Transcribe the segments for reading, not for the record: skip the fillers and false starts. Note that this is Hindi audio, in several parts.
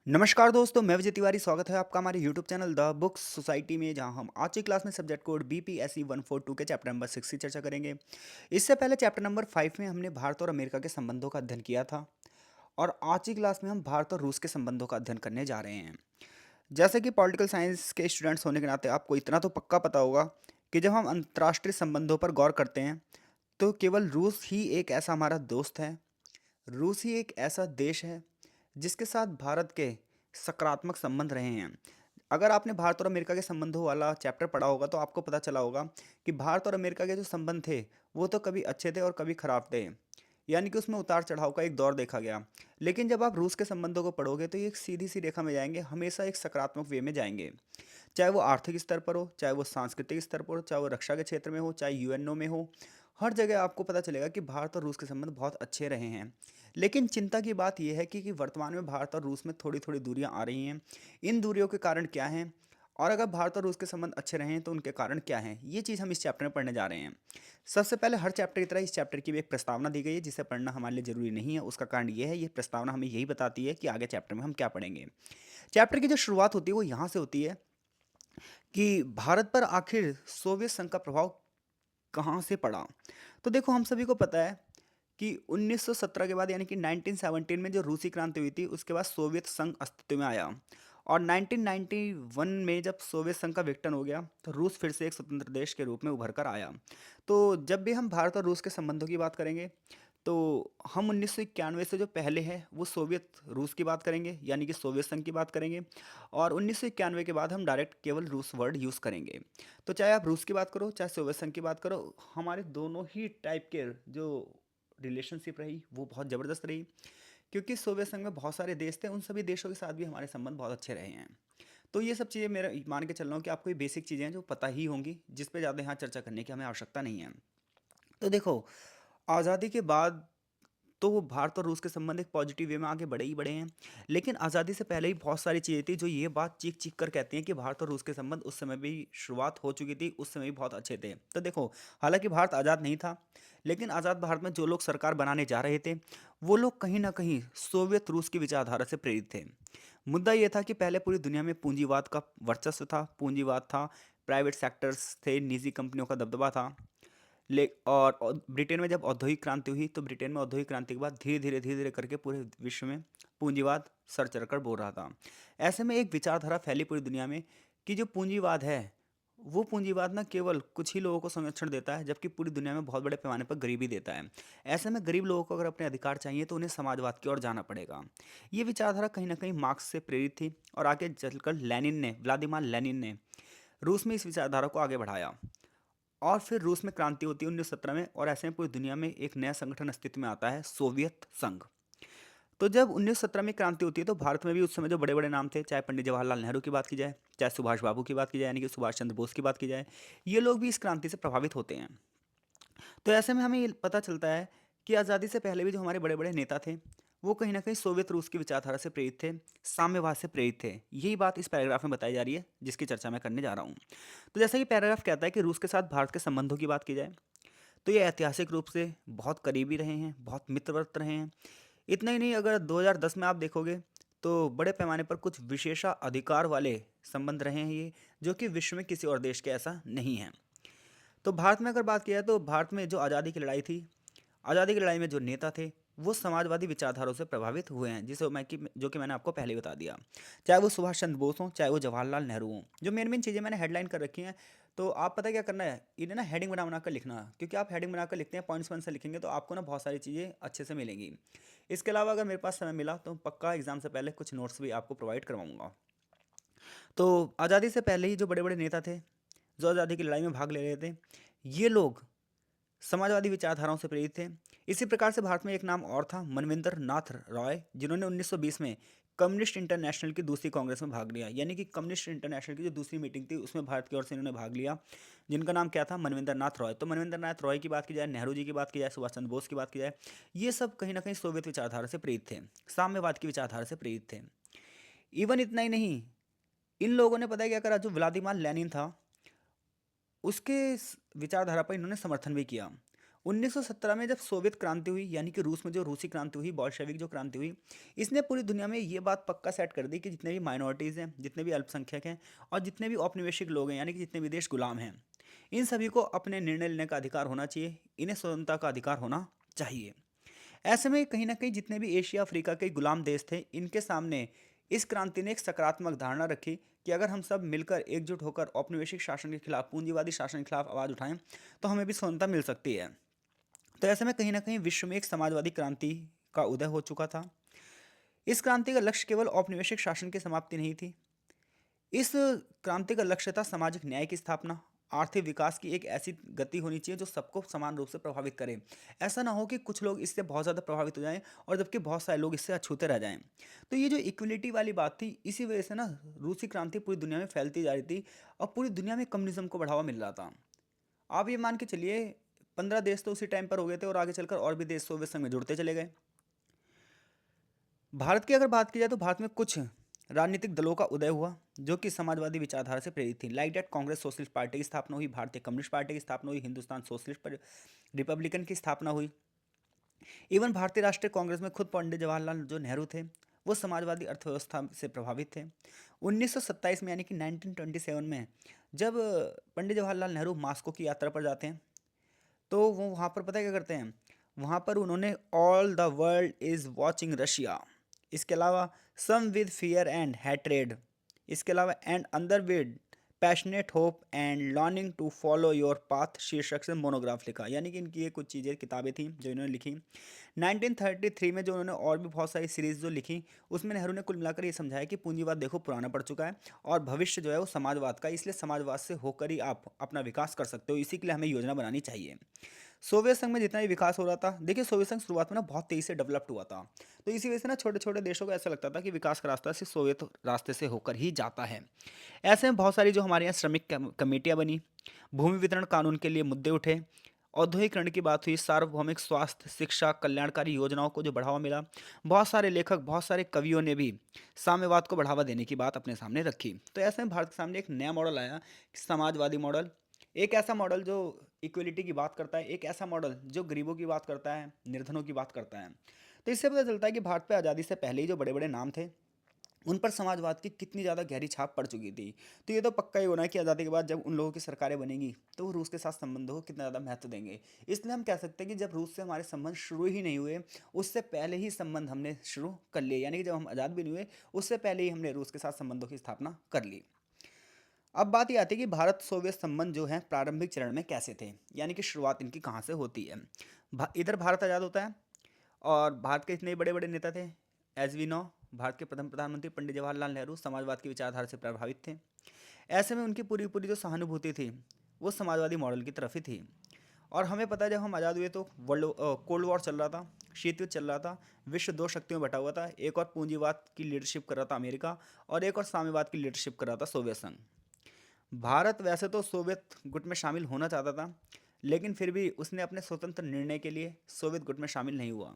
नमस्कार दोस्तों, मैं विजय तिवारी। स्वागत है आपका हमारे YouTube channel the books society में, जहां हम आज की क्लास में सब्जेक्ट कोड BPSE 142 के चैप्टर नंबर 6 की चर्चा करेंगे। इससे पहले चैप्टर नंबर 5 में हमने भारत और अमेरिका के संबंधों का अध्ययन किया था और आज की क्लास में हम भारत और रूस के संबंधों का अध्ययन करने जा रहे हैं। जैसे कि पॉलिटिकल साइंस के स्टूडेंट्स होने के नाते आपको इतना तो पक्का पता होगा कि जब हम अंतर्राष्ट्रीय संबंधों पर गौर करते हैं तो केवल रूस ही एक ऐसा हमारा दोस्त है। रूस ही एक ऐसा देश है जिसके साथ भारत के सकारात्मक संबंध रहे हैं। अगर आपने भारत और अमेरिका के संबंधों वाला चैप्टर पढ़ा होगा तो आपको पता चला होगा कि भारत और अमेरिका के जो संबंध थे वो तो कभी अच्छे थे और कभी खराब थे, यानी कि उसमें उतार चढ़ाव का एक दौर देखा गया। लेकिन जब आप रूस के संबंधों को पढ़ोगे तो ये एक सीधी सी रेखा में जाएंगे, हमेशा एक सकारात्मक वे में जाएंगे। चाहे वो आर्थिक स्तर पर हो, चाहे वो सांस्कृतिक स्तर पर हो, चाहे वो रक्षा के क्षेत्र में हो, चाहे यूएनओ में हो, हर जगह आपको पता चलेगा कि भारत और रूस के संबंध बहुत अच्छे रहे हैं। लेकिन चिंता की बात यह है कि वर्तमान में भारत और रूस में थोड़ी थोड़ी दूरियां आ रही हैं। इन दूरियों के कारण क्या हैं, और अगर भारत और रूस के संबंध अच्छे रहे हैं तो उनके कारण क्या हैं, ये चीज़ हम इस चैप्टर में पढ़ने जा रहे हैं। सबसे पहले हर चैप्टर की तरह इस चैप्टर की भी एक प्रस्तावना दी गई है जिसे पढ़ना हमारे लिए जरूरी नहीं है। उसका कारण ये है, ये प्रस्तावना हमें यही बताती है कि आगे चैप्टर में हम क्या पढ़ेंगे। चैप्टर की जो शुरुआत होती है वो यहाँ से होती है कि भारत पर आखिर सोवियत संघ का प्रभाव कहाँ से पड़ा। तो देखो, हम सभी को पता है कि 1917 के बाद, यानी कि 1917 में जो रूसी क्रांति हुई थी, उसके बाद सोवियत संघ अस्तित्व में आया। और 1991 में जब सोवियत संघ का विघटन हो गया तो रूस फिर से एक स्वतंत्र देश के रूप में उभर कर आया। तो जब भी हम भारत और रूस के संबंधों की बात करेंगे तो हम 1991 से जो पहले है वो सोवियत रूस की बात करेंगे, यानी कि सोवियत संघ की बात करेंगे। और 1991 के बाद हम डायरेक्ट केवल रूस वर्ड यूज़ करेंगे। तो चाहे आप रूस की बात करो चाहे सोवियत संघ की बात करो, हमारे दोनों ही टाइप के जो रिलेशनशिप रही वो बहुत ज़बरदस्त रही। क्योंकि सोवियत संघ में बहुत सारे देश थे, उन सभी देशों के साथ भी हमारे संबंध बहुत अच्छे रहे हैं। तो ये सब चीज़ें मेरा मान के चल रहा हूँ कि आपको ये बेसिक चीज़ें हैं जो पता ही होंगी, जिस पे ज़्यादा यहाँ चर्चा करने की हमें आवश्यकता नहीं है। तो देखो, आज़ादी के बाद तो वो भारत और रूस के संबंध एक पॉजिटिव वे में आगे बढ़े ही बढ़े हैं। लेकिन आज़ादी से पहले ही बहुत सारी चीज़ें थी जो ये बात चीख चीख कर कहती हैं कि भारत और रूस के संबंध उस समय भी शुरुआत हो चुकी थी, उस समय भी बहुत अच्छे थे। तो देखो, हालांकि भारत आज़ाद नहीं था, लेकिन आज़ाद भारत में जो लोग सरकार बनाने जा रहे थे वो लोग कहीं ना कहीं सोवियत रूस की विचारधारा से प्रेरित थे। मुद्दा ये था कि पहले पूरी दुनिया में पूंजीवाद का वर्चस्व था, पूंजीवाद था, प्राइवेट सेक्टर्स थे, निजी कंपनियों का दबदबा था। ले और ब्रिटेन में जब औद्योगिक क्रांति हुई तो ब्रिटेन में औद्योगिक क्रांति के बाद धीरे धीरे करके पूरे विश्व में पूंजीवाद सर चढ़कर बोल रहा था। ऐसे में एक विचारधारा फैली पूरी दुनिया में कि जो पूंजीवाद है वो पूंजीवाद ना केवल कुछ ही लोगों को संरक्षण देता है, जबकि पूरी दुनिया में बहुत बड़े पैमाने पर गरीबी देता है। ऐसे में गरीब लोगों को अगर अपने अधिकार चाहिए तो उन्हें समाजवाद की ओर जाना पड़ेगा। ये विचारधारा कहीं ना कहीं मार्क्स से प्रेरित थी और आगे चलकर व्लादिमीर लेनिन ने रूस में इस विचारधारा को आगे बढ़ाया। और फिर रूस में क्रांति होती है 1917 में, और ऐसे में पूरी दुनिया में एक नया संगठन अस्तित्व में आता है, सोवियत संघ। तो जब 1917 में क्रांति होती है तो भारत में भी उस समय जो बड़े बड़े नाम थे, चाहे पंडित जवाहरलाल नेहरू की बात की जाए, चाहे सुभाष बाबू की बात की जाए, यानी कि सुभाष चंद्र बोस की बात की जाए, ये लोग भी इस क्रांति से प्रभावित होते हैं। तो ऐसे में हमें ये पता चलता है कि आज़ादी से पहले भी जो हमारे बड़े बड़े नेता थे वो कहीं ना कहीं सोवियत रूस की विचारधारा से प्रेरित थे, साम्यवाद से प्रेरित थे। यही बात इस पैराग्राफ में बताई जा रही है जिसकी चर्चा मैं करने जा रहा हूँ। तो जैसा कि पैराग्राफ कहता है कि रूस के साथ भारत के संबंधों की बात की जाए तो ये ऐतिहासिक रूप से बहुत करीबी रहे हैं, बहुत मित्रवत रहे हैं। इतना ही नहीं, अगर 2010 में आप देखोगे तो बड़े पैमाने पर कुछ विशेषाधिकार वाले संबंध रहे हैं ये, जो कि विश्व में किसी और देश के ऐसा नहीं है। तो भारत में अगर बात किया तो भारत में जो आज़ादी की लड़ाई थी, आज़ादी की लड़ाई में जो नेता थे वो समाजवादी विचारधारों से प्रभावित हुए हैं, जिसे मैं कि जो कि मैंने आपको पहले बता दिया। चाहे वो सुभाष चंद्र बोस हों, चाहे वो जवाहरलाल नेहरू हों, जो मेन मेन चीज़ें मैंने हेडलाइन कर रखी हैं। तो आप पता क्या करना है, इन्हें ना हेडिंग बना बना कर लिखना, क्योंकि आप हेडिंग बनाकर लिखते हैं, पॉइंट्स वन से लिखेंगे तो आपको ना बहुत सारी चीज़ें अच्छे से मिलेंगी। इसके अलावा अगर मेरे पास समय मिला तो पक्का एग्जाम से पहले कुछ नोट्स भी आपको प्रोवाइड करवाऊंगा। तो आज़ादी से पहले ही जो बड़े बड़े नेता थे जो आज़ादी की लड़ाई में भाग ले रहे थे, ये लोग समाजवादी विचारधाराओं से प्रेरित थे। इसी प्रकार से भारत में एक नाम और था, मनविंदर नाथ रॉय, जिन्होंने 1920 में कम्युनिस्ट इंटरनेशनल की दूसरी कांग्रेस में भाग लिया, यानी कि कम्युनिस्ट इंटरनेशनल की जो दूसरी मीटिंग थी उसमें भारत की ओर से इन्होंने भाग लिया, जिनका नाम क्या था, मनविंदर नाथ रॉय। तो मनविंदर नाथ रॉय की बात की जाए, नेहरू जी की बात की जाए, सुभाष चंद्र बोस की बात की जाए, ये सब कहीं ना कहीं सोवियत विचारधारा से प्रेरित थे, साम्यवाद की विचारधारा से प्रेरित थे। इवन इतना ही नहीं, इन लोगों ने पता है क्या करा, जो व्लादिमीर लेनिन था उसके विचारधारा पर इन्होंने समर्थन भी किया। 1917 में जब सोवियत क्रांति हुई, यानी कि रूस में जो रूसी क्रांति हुई, बोल्शेविक जो क्रांति हुई, इसने पूरी दुनिया में ये बात पक्का सेट कर दी कि जितने भी माइनॉरिटीज़ हैं, जितने भी अल्पसंख्यक हैं और जितने भी औपनिवेशिक लोग हैं, यानी कि जितने भी देश गुलाम हैं, इन सभी को अपने निर्णय लेने का अधिकार होना चाहिए, इन्हें स्वतंत्रता का अधिकार होना चाहिए। ऐसे में कहीं ना कहीं जितने भी एशिया अफ्रीका के गुलाम देश थे, इनके सामने इस क्रांति ने एक सकारात्मक धारणा रखी कि अगर हम सब मिलकर एकजुट होकर औपनिवेशिक शासन के खिलाफ, पूंजीवादी शासन के खिलाफ आवाज़ उठाएं तो हमें भी स्वतंत्रता मिल सकती है। तो ऐसे में कहीं ना कहीं विश्व में एक समाजवादी क्रांति का उदय हो चुका था। इस क्रांति का लक्ष्य केवल औपनिवेशिक शासन की समाप्ति नहीं थी। इस क्रांति का लक्ष्य था सामाजिक न्याय की स्थापना, आर्थिक विकास की एक ऐसी गति होनी चाहिए जो सबको समान रूप से प्रभावित करे। ऐसा ना हो कि कुछ लोग इससे बहुत ज़्यादा प्रभावित हो जाएं और जबकि बहुत सारे लोग इससे अछूते रह जाएं। तो ये जो इक्वलिटी वाली बात थी, इसी वजह से ना रूसी क्रांति पूरी दुनिया में फैलती जा रही थी और पूरी दुनिया में कम्युनिज्म को बढ़ावा मिल रहा था। आप ये मान के चलिए 15 देश तो उसी टाइम पर हो गए थे और आगे चलकर और भी देश सोवियत संघ में जुड़ते चले गए। भारत की अगर बात की जाए तो भारत में कुछ राजनीतिक दलों का उदय हुआ जो कि समाजवादी विचारधारा से प्रेरित थी। लाइक डेट कांग्रेस सोशलिस्ट पार्टी की स्थापना हुई, भारतीय कम्युनिस्ट पार्टी की स्थापना हुई, हिंदुस्तान सोशलिस्ट रिपब्लिकन की स्थापना हुई। इवन भारतीय राष्ट्रीय कांग्रेस में खुद पंडित जवाहरलाल जो नेहरू थे, वो समाजवादी अर्थव्यवस्था से प्रभावित थे। 1927 में यानी कि 1927 में जब पंडित जवाहरलाल नेहरू मास्को की यात्रा पर जाते हैं, तो वो वहाँ पर पता है क्या करते हैं, वहाँ पर उन्होंने all the world is watching Russia, इसके अलावा some with fear and hatred, इसके अलावा एंड अंदर with passionate hope and learning to follow your path शीर्षक से मोनोग्राफ लिखा। यानी कि इनकी ये कुछ चीज़ें किताबें थी जो इन्होंने लिखी। 1933 में जो उन्होंने और भी बहुत सारी सीरीज़ जो लिखी, उसमें नेहरू ने कुल मिलाकर ये समझाया कि पूंजीवाद देखो पुराना पड़ चुका है और भविष्य जो है वो समाजवाद का, इसलिए समाजवाद से होकर ही आप अपना विकास कर सकते हो, इसी के लिए हमें योजना बनानी चाहिए। सोवियत संघ में जितना भी विकास हो रहा था, देखिए सोवियत संघ शुरुआत में ना बहुत तेज़ी से डेवलप्ड हुआ था, तो इसी वजह से ना छोटे छोटे देशों को ऐसा लगता था कि विकास का रास्ता सिर्फ सोवियत रास्ते से होकर ही जाता है। ऐसे में बहुत सारी जो हमारे यहाँ श्रमिक कमेटियाँ बनी, भूमि वितरण कानून के लिए मुद्दे उठे, औद्योगिकरण की बात हुई, सार्वभौमिक स्वास्थ्य, शिक्षा, कल्याणकारी योजनाओं को जो बढ़ावा मिला। बहुत सारे लेखक, बहुत सारे कवियों ने भी साम्यवाद को बढ़ावा देने की बात अपने सामने रखी। तो ऐसे में भारत के सामने एक नया मॉडल आया, समाजवादी मॉडल। एक ऐसा मॉडल जो इक्वलिटी की बात करता है, एक ऐसा मॉडल जो गरीबों की बात करता है, निर्धनों की बात करता है। तो इससे पता चलता है कि भारत पे आज़ादी से पहले ही जो बड़े बड़े नाम थे, उन पर समाजवाद की कितनी ज़्यादा गहरी छाप पड़ चुकी थी। तो ये तो पक्का ही होना है कि आज़ादी के बाद जब उन लोगों की सरकारें बनेंगी तो वो रूस के साथ संबंधों को कितना ज़्यादा महत्व देंगे। इसलिए हम कह सकते हैं कि जब रूस से हमारे संबंध शुरू ही नहीं हुए, उससे पहले ही संबंध हमने शुरू कर लिए, यानी कि जब हम आज़ाद भी नहीं हुए उससे पहले ही हमने रूस के साथ संबंधों की स्थापना कर ली। अब बात ये आती है कि भारत सोवियत संबंध जो है प्रारंभिक चरण में कैसे थे, यानी कि शुरुआत इनकी कहाँ से होती है। इधर भारत आज़ाद होता है और भारत के इतने बड़े बड़े नेता थे, एज वी नो, भारत के प्रथम प्रधानमंत्री पंडित जवाहरलाल नेहरू समाजवाद की विचारधारा से प्रभावित थे। ऐसे में उनकी पूरी पूरी जो सहानुभूति थी वो समाजवादी मॉडल की तरफ ही थी। और हमें पता है जब हम आज़ाद हुए तो कोल्ड वॉर चल रहा था, शीत युद्ध चल रहा था, विश्व दो शक्तियों में बटा हुआ था। एक और पूंजीवाद की लीडरशिप कर रहा था अमेरिका और एक और साम्यवाद की लीडरशिप कर रहा था सोवियत संघ। भारत वैसे तो सोवियत गुट में शामिल होना चाहता था, लेकिन फिर भी उसने अपने स्वतंत्र निर्णय के लिए सोवियत गुट में शामिल नहीं हुआ।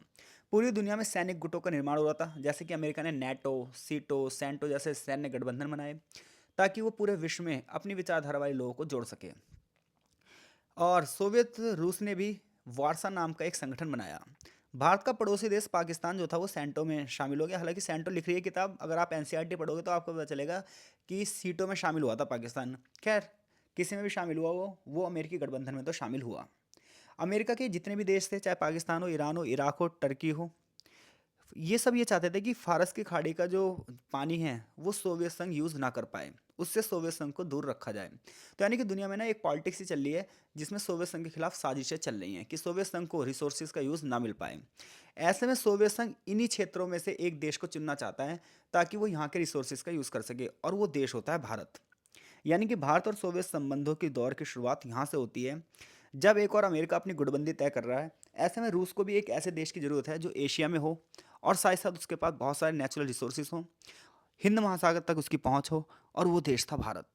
पूरी दुनिया में सैनिक गुटों का निर्माण हो रहा था, जैसे कि अमेरिका ने नेटो, सीटो, सेंटो जैसे सैन्य गठबंधन बनाए ताकि वो पूरे विश्व में अपनी विचारधारा वाले लोगों को जोड़ सके। और सोवियत रूस ने भी वारसा नाम का एक संगठन बनाया। भारत का पड़ोसी देश पाकिस्तान जो था वो सेंटो में शामिल हो गया। हालांकि सेंटो लिख रही है किताब, अगर आप एनसीईआरटी पढ़ोगे तो आपको पता चलेगा कि सीटों में शामिल हुआ था पाकिस्तान। खैर, किसी में भी शामिल हुआ वो अमेरिकी गठबंधन में तो शामिल हुआ। अमेरिका के जितने भी देश थे, चाहे पाकिस्तान हो, ईरान हो, इराक हो, टर्की हो, ये सब ये चाहते थे कि फारस की खाड़ी का जो पानी है वो सोवियत संघ यूज़ ना कर पाए, उससे सोवियत संघ को दूर रखा जाए। तो यानी कि दुनिया में ना एक पॉलिटिक्स ही चल रही है जिसमें सोवियत संघ के खिलाफ साजिशें चल रही हैं कि सोवियत संघ को रिसोर्सेज का यूज़ ना मिल पाए। ऐसे में सोवियत संघ इन्हीं क्षेत्रों में से एक देश को चुनना चाहता है ताकि वो यहाँ के रिसोर्सेज का यूज़ कर सके, और वो देश होता है भारत। यानी कि भारत और सोवियत संबंधों की दौर की शुरुआत यहाँ से होती है जब एक और अमेरिका अपनी गुटबंदी तय कर रहा है। ऐसे में रूस को भी एक ऐसे देश की ज़रूरत है जो एशिया में हो और साथ ही साथ उसके पास बहुत सारे नेचुरल रिसोर्सेज हों, हिंद महासागर तक उसकी पहुंच हो, और वो देश था भारत।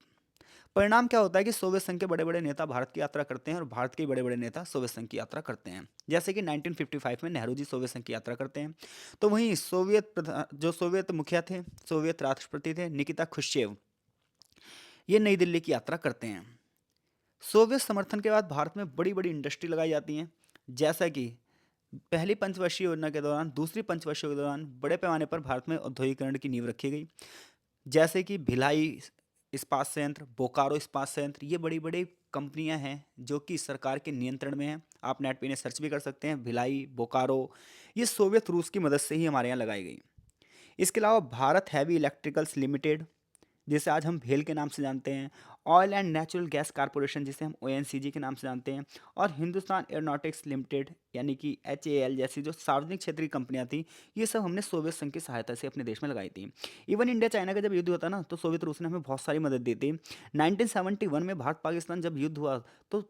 परिणाम क्या होता है कि सोवियत संघ के बड़े बड़े नेता भारत की यात्रा करते हैं और भारत के बड़े बड़े नेता सोवियत संघ की यात्रा करते हैं। जैसे कि 1955 में नेहरू जी सोवियत संघ की यात्रा करते हैं, तो वहीं जो सोवियत मुखिया थे, सोवियत राष्ट्रपति थे निकिता खुश्चेव, ये नई दिल्ली की यात्रा करते हैं। सोवियत समर्थन के बाद भारत में बड़ी बड़ी इंडस्ट्री लगाई जाती हैं, जैसा कि पहली पंचवर्षीय योजना के दौरान, दूसरी पंचवर्षीय के दौरान बड़े पैमाने पर भारत में औद्योगिकरण की नींव रखी गई, जैसे कि भिलाई इस्पात संयंत्र, बोकारो इस्पात संयंत्र। ये बड़ी बड़ी कंपनियां हैं जो कि सरकार के नियंत्रण में हैं। आप नेट पे इन्हें सर्च भी कर सकते हैं, भिलाई, बोकारो। ये सोवियत रूस की मदद से ही हमारे यहाँ लगाई गई। इसके अलावा भारत हैवी इलेक्ट्रिकल्स लिमिटेड, जिसे आज हम भेल के नाम से जानते हैं, oil and natural gas corporation, जिसे हम ओएनसीजी के नाम से जानते हैं, और हिंदुस्तान एरोनॉटिक्स लिमिटेड यानी कि एचएएल जैसी जो सार्वजनिक क्षेत्र की कंपनियां थी, ये सब हमने सोवियत संघ की सहायता से अपने देश में लगाई थी। इवन इंडिया चाइना का जब युद्ध हुआ था ना, तो सोवियत रूस ने हमें बहुत सारी मदद दी थी। 1971 में भारत पाकिस्तान जब युद्ध हुआ, तो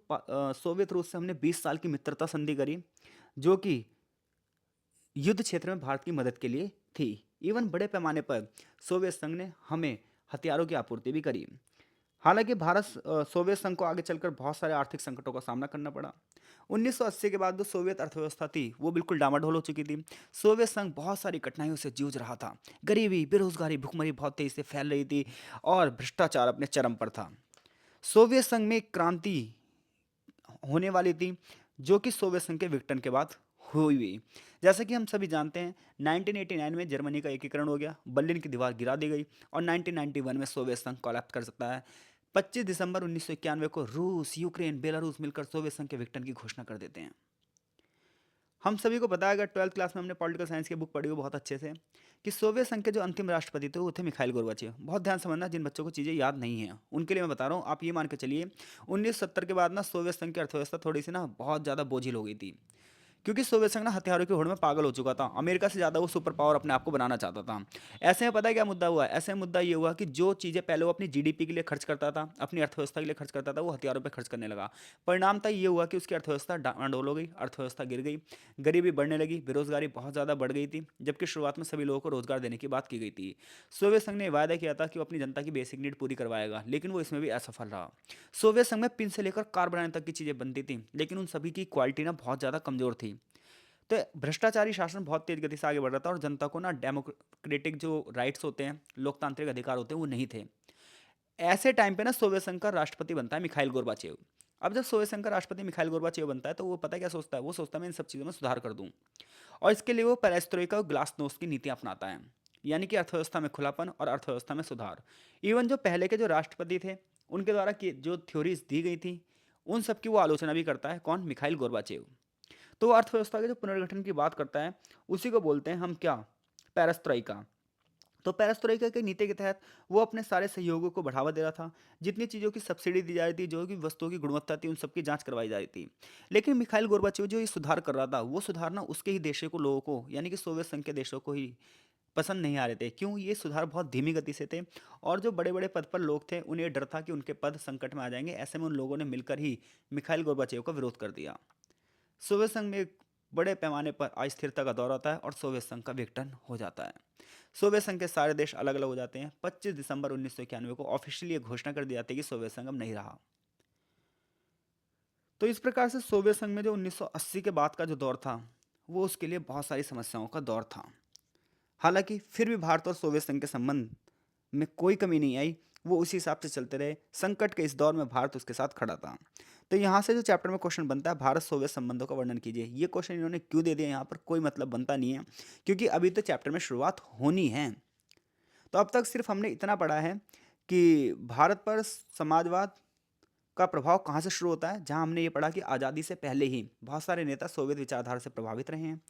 सोवियत रूस से हमने 20 साल की मित्रता संधि करी, जो कि युद्ध क्षेत्र में भारत की मदद के लिए थी। इवन बड़े पैमाने पर सोवियत संघ ने हमें हथियारों की आपूर्ति भी करी। हालांकि भारत सोवियत संघ को आगे चलकर बहुत सारे आर्थिक संकटों का सामना करना पड़ा। 1980 के बाद जो सोवियत अर्थव्यवस्था थी वो बिल्कुल डामाडोल हो चुकी थी। सोवियत संघ बहुत सारी कठिनाइयों से जूझ रहा था। गरीबी, बेरोजगारी, भुखमरी बहुत तेजी से फैल रही थी और भ्रष्टाचार अपने चरम पर था। सोवियत संघ में एक क्रांति होने वाली थी, जो कि सोवियत संघ के विघटन के बाद हुई। जैसा कि हम सभी जानते हैं, 1989 में जर्मनी का एकीकरण हो गया, बर्लिन की दीवार गिरा दी गई और 1991 में सोवियत संघ कोलैप्स कर सकता है। 25 दिसंबर 1991 को रूस, यूक्रेन, बेलारूस मिलकर सोवियत संघ के विघटन की घोषणा कर देते हैं। हम सभी को पता है, अगर 12th क्लास में हमने पॉलिटिकल साइंस की बुक पढ़ी हो बहुत अच्छे से, कि सोवियत संघ के जो अंतिम राष्ट्रपति थे वो थे मिखाइल गोर्बाचेव। बहुत ध्यान समझना, जिन बच्चों को चीज़ें याद नहीं है उनके लिए मैं बता रहा हूँ। आप ये मान के चलिए, 1970 के बाद ना सोवियत संघ की अर्थव्यवस्था थोड़ी सी ना बहुत ज़्यादा बोझिल हो गई थी, क्योंकि सोवियत संघ ना हथियारों की होड़ में पागल हो चुका था। अमेरिका से ज़्यादा वो सुपर पावर अपने आप को बनाना चाहता था। ऐसे में पता है क्या मुद्दा हुआ? ऐसे में मुद्दा ये हुआ कि जो चीज़ें पहले वो अपनी जीडीपी के लिए खर्च करता था, अपनी अर्थव्यवस्था के लिए खर्च करता था, वो हथियारों पर खर्च करने लगा। परिणामतः ये हुआ कि उसकी अर्थव्यवस्था डामाडोल हो गई, अर्थव्यवस्था गिर गई, गरीबी बढ़ने लगी, बेरोजगारी बहुत ज़्यादा बढ़ गई थी, जबकि शुरुआत में सभी लोगों को रोजगार देने की बात की गई थी। सोवियत संघ ने वायदा किया था कि वो अपनी जनता की बेसिक नीड पूरी करवाएगा, लेकिन वो इसमें भी असफल रहा। सोवियत संघ में पिन से लेकर कार बनाने तक की चीज़ें बनती थी, लेकिन उन सभी की क्वालिटी ना बहुत ज़्यादा कमज़ोर थी। तो भ्रष्टाचारी शासन बहुत तेज गति से आगे बढ़ रहा था और जनता को ना डेमोक्रेटिक जो राइट्स होते हैं, लोकतांत्रिक अधिकार होते हैं, वो नहीं थे। ऐसे टाइम पे ना सोवियत संघ का राष्ट्रपति बनता है मिखाइल गोर्बाचेव। अब जब सोवियत संघ का राष्ट्रपति मिखाइल गोर्बाचेव बनता है, तो वो पता है क्या सोचता है? वो सोचता है मैं इन सब चीज़ों में सुधार कर दूं, और इसके लिए वो पेरेस्ट्रोइका और ग्लासनोस्ट की नीति अपनाता है, यानी कि अर्थव्यवस्था में खुलापन और अर्थव्यवस्था में सुधार। इवन जो पहले के जो राष्ट्रपति थे, उनके द्वारा की जो थ्योरीज दी गई थी, उन सब की वो आलोचना भी करता है। कौन? Mikhail Gorbachev. तो वो अर्थव्यवस्था के जो पुनर्गठन की बात करता है, उसी को बोलते हैं हम क्या? पेरेस्ट्रोइका। तो पेरेस्ट्रोइका की नीति के तहत वो अपने सारे सहयोगों को बढ़ावा दे रहा था। जितनी चीज़ों की सब्सिडी दी जा रही थी, जो भी वस्तुओं की गुणवत्ता थी, उन सब की जांच करवाई जा रही थी। लेकिन मिखाइल गोर्बाचेव जो ये सुधार कर रहा था, वो सुधार ना उसके ही देशों को, लोगों को, यानी कि सोवियत संघ के देशों को ही पसंद नहीं आ रहे थे। क्यों? ये सुधार बहुत धीमी गति से थे, और जो बड़े बड़े पद पर लोग थे, उन्हें डर था कि उनके पद संकट में आ जाएंगे। ऐसे में उन लोगों ने मिलकर ही मिखाइल गोर्बाचेव का विरोध कर दिया। सोवियत संघ में एक बड़े पैमाने पर अस्थिरता का दौर आता है और सोवियत संघ का विघटन हो जाता है। सोवियत संघ के सारे देश अलग अलग हो जाते हैं। 25 दिसंबर 1991 को ऑफिशियली ये घोषणा कर दी जाती है कि सोवियत संघ अब नहीं रहा। तो इस प्रकार से सोवियत संघ में जो 1980 के बाद का जो दौर था, वो उसके लिए बहुत सारी समस्याओं का दौर था। हालांकि फिर भी भारत और सोवियत संघ के संबंध में कोई कमी नहीं आई, वो उसी हिसाब से चलते रहे। संकट के इस दौर में भारत उसके साथ खड़ा था। तो यहाँ से जो चैप्टर में क्वेश्चन बनता है, भारत सोवियत संबंधों का वर्णन कीजिए, ये क्वेश्चन इन्होंने क्यों दे दिया यहाँ पर, कोई मतलब बनता नहीं है, क्योंकि अभी तो चैप्टर में शुरुआत होनी है। तो अब तक सिर्फ हमने इतना पढ़ा है कि भारत पर समाजवाद का प्रभाव कहाँ से शुरू होता है, जहाँ हमने ये पढ़ा कि आज़ादी से पहले ही बहुत सारे नेता सोवियत विचारधारा से प्रभावित रहे हैं।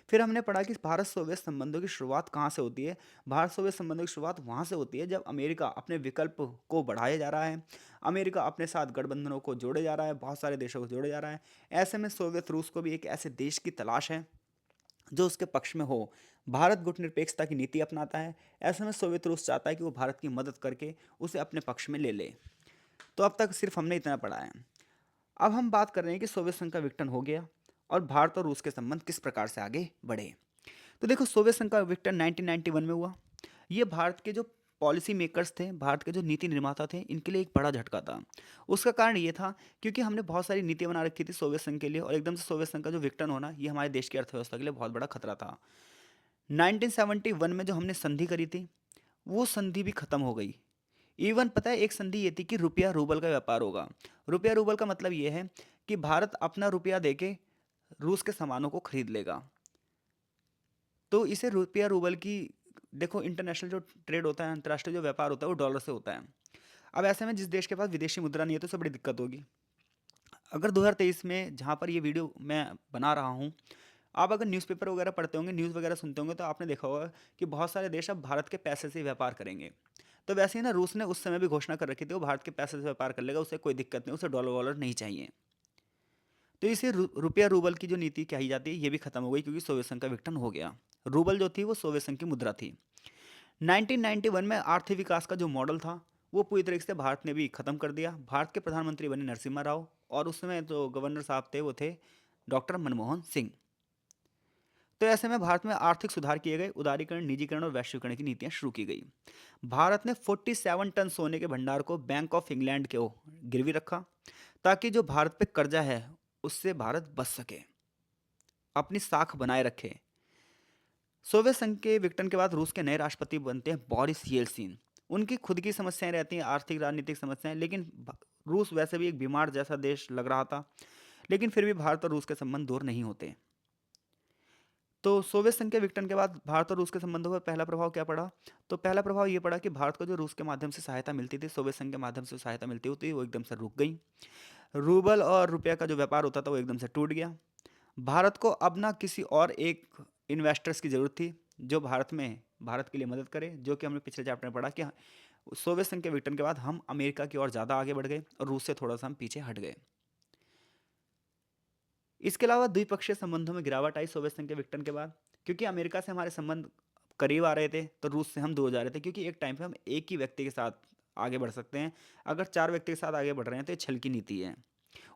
फिर हमने पढ़ा कि भारत सोवियत संबंधों की शुरुआत कहाँ से होती है। भारत सोवियत संबंधों की शुरुआत वहाँ से होती है जब अमेरिका अपने विकल्प को बढ़ाया जा रहा है, अमेरिका अपने साथ गठबंधनों को जोड़े जा रहा है, बहुत सारे देशों को जोड़े जा रहा है। ऐसे में सोवियत रूस को भी एक ऐसे देश की तलाश है जो उसके पक्ष में हो। भारत गुटनिरपेक्षता की नीति अपनाता है। ऐसे में सोवियत रूस चाहता है कि वो भारत की मदद करके उसे अपने पक्ष में ले ले। तो अब तक सिर्फ हमने इतना पढ़ा है। अब हम बात कर रहे हैं कि सोवियत संघ का विघटन हो गया और भारत और रूस के संबंध किस प्रकार से आगे बढ़े। तो देखो, सोवियत संघ का विघटन 1991 में हुआ। ये भारत के जो पॉलिसी मेकर्स थे, भारत के जो नीति निर्माता थे, इनके लिए एक बड़ा झटका था। उसका कारण ये था क्योंकि हमने बहुत सारी नीतियां बना रखी थी सोवियत संघ के लिए, और एकदम से सोवियत संघ का जो विघटन होना, ये हमारे देश की अर्थव्यवस्था के लिए बहुत बड़ा खतरा था। 1971 में जो हमने संधि करी थी, वो संधि भी खत्म हो गई। इवन पता है, एक संधि ये थी कि रुपया रूबल का व्यापार होगा। रुपया रूबल का मतलब ये है कि भारत अपना रुपया देके रूस के सामानों को खरीद लेगा। तो इसे रुपया रूबल की, देखो इंटरनेशनल जो ट्रेड होता है, अंतर्राष्ट्रीय जो व्यापार होता है वो डॉलर से होता है। अब ऐसे में जिस देश के पास विदेशी मुद्रा नहीं है तो उसे बड़ी दिक्कत होगी। अगर 2023 में जहाँ पर ये वीडियो मैं बना रहा हूँ, आप अगर न्यूज़पेपर वगैरह पढ़ते होंगे, न्यूज़ वगैरह सुनते होंगे, तो आपने देखा होगा कि बहुत सारे देश अब भारत के पैसे से ही व्यापार करेंगे। तो वैसे ही ना रूस ने उस समय भी घोषणा कर रखी थी वो भारत के पैसे से व्यापार कर लेगा, उसे कोई दिक्कत नहीं, उसे डॉलर वॉलर नहीं चाहिए। तो इसे रुपया रूबल की जो नीति कही जाती है ये भी खत्म हो गई, क्योंकि सोवियत संघ का विघटन हो गया। रूबल जो थी वो सोवियत संघ की मुद्रा थी। 1991 में आर्थिक विकास का जो मॉडल था वो पूरी तरीके से भारत ने भी खत्म कर दिया। भारत के प्रधानमंत्री बने नरसिम्हा राव, और उस समय जो गवर्नर साहब थे वो थे डॉक्टर मनमोहन सिंह। तो ऐसे में भारत में आर्थिक सुधार किए गए, उदारीकरण, निजीकरण और वैश्वीकरण की नीतियां शुरू की गई। भारत ने 47 टन सोने के भंडार को बैंक ऑफ इंग्लैंड के गिरवी रखा, ताकि जो भारत पे कर्जा है उससे भारत बच सके, अपनी साख बनाए रखे। सोवियत संघ के विघटन के बाद रूस के नए राष्ट्रपति बनते हैं बोरिस येल्सिन। उनकी खुद की समस्याएं रहती हैं, आर्थिक राजनीतिक समस्याएं, लेकिन रूस वैसे भी एक बीमार जैसा देश लग रहा था, लेकिन फिर भी भारत और रूस के संबंध दूर नहीं होते। तो सोवियत संघ के विघटन के बाद भारत और रूस के संबंधों पर पहला प्रभाव क्या पड़ा? तो पहला प्रभाव ये पड़ा कि भारत को जो रूस के माध्यम से सहायता मिलती थी, सोवियत संघ के माध्यम से सहायता मिलती होती, वो एकदम से रुक गई। रूबल और रुपया का जो व्यापार होता था वो एकदम से टूट गया। भारत को अब ना किसी और एक इन्वेस्टर्स की ज़रूरत थी जो भारत के लिए मदद करे, जो कि हमने पिछले चैप्टर में पढ़ा कि सोवियत संघ के विघटन के बाद हम अमेरिका की ओर ज़्यादा आगे बढ़ गए और रूस से थोड़ा सा हम पीछे हट गए। इसके अलावा द्विपक्षीय संबंधों में गिरावट आई सोवियत संघ के विघटन के बाद, क्योंकि अमेरिका से हमारे संबंध करीब आ रहे थे तो रूस से हम दूर जा रहे थे, क्योंकि एक टाइम पे हम एक ही व्यक्ति के साथ आगे बढ़ सकते हैं। अगर चार व्यक्ति के साथ आगे बढ़ रहे हैं तो ये छल की नीति है।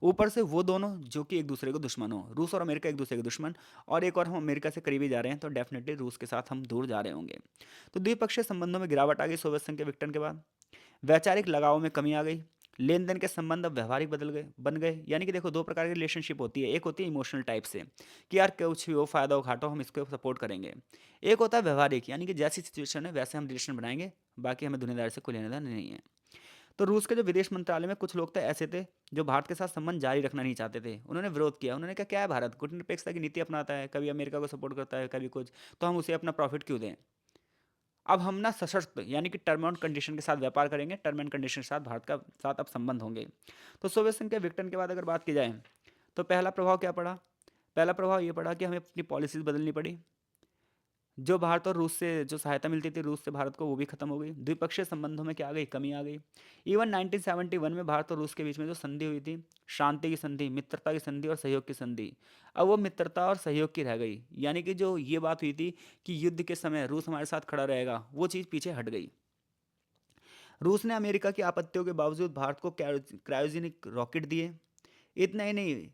ऊपर से वो दोनों जो कि एक दूसरे को दुश्मन हो, रूस और अमेरिका एक दूसरे के दुश्मन, और एक और हम अमेरिका से करीबी जा रहे हैं तो डेफिनेटली रूस के साथ हम दूर जा रहे होंगे। तो द्विपक्षीय संबंधों में गिरावट आ गई सोवियत संघ के विघटन के बाद। वैचारिक लगाव में कमी आ गई। लेन देन के संबंध अब व्यवहारिक बन गए। यानी कि देखो दो प्रकार की रिलेशनशिप होती है, एक होती है इमोशनल टाइप से कि यार कुछ भी हो, फायदा उठाओ, हम इसको सपोर्ट करेंगे। एक होता है व्यवहारिक, यानी कि जैसी सिचुएशन है वैसे हम रिलेशन बनाएंगे, बाकी हमें दुनियादारी से कोई लेना देना नहीं है। तो रूस के जो विदेश मंत्रालय में कुछ लोग तो ऐसे थे जो भारत के साथ संबंध जारी रखना नहीं चाहते थे। उन्होंने विरोध किया, उन्होंने कहा क्या है भारत गुटनिरपेक्षता की नीति अपनाता है, कभी अमेरिका को सपोर्ट करता है, कभी कुछ, तो हम उसे अपना प्रॉफिट क्यों दें। अब हम ना सशर्त यानी कि टर्म एंड कंडीशन के साथ व्यापार करेंगे, टर्म एंड कंडीशन के साथ भारत का साथ अब संबंध होंगे। तो सोवियत संघ के विघटन के बाद अगर बात की जाए तो पहला प्रभाव क्या पड़ा? पहला प्रभाव ये पड़ा कि हमें अपनी पॉलिसीज बदलनी पड़ी। जो भारत और रूस से जो सहायता मिलती थी रूस से भारत को, वो भी खत्म हो गई। द्विपक्षीय संबंधों में क्या आ गई? कमी आ गई। इवन 1971 में भारत और रूस के बीच में जो संधि हुई थी, शांति की संधि, मित्रता की संधि और सहयोग की संधि, अब वो मित्रता और सहयोग की रह गई। यानी कि जो ये बात हुई थी कि युद्ध के समय रूस हमारे साथ खड़ा रहेगा, वो चीज़ पीछे हट गई। रूस ने अमेरिका की आपत्तियों के बावजूद भारत को क्रायोजेनिक रॉकेट दिए। इतना ही नहीं,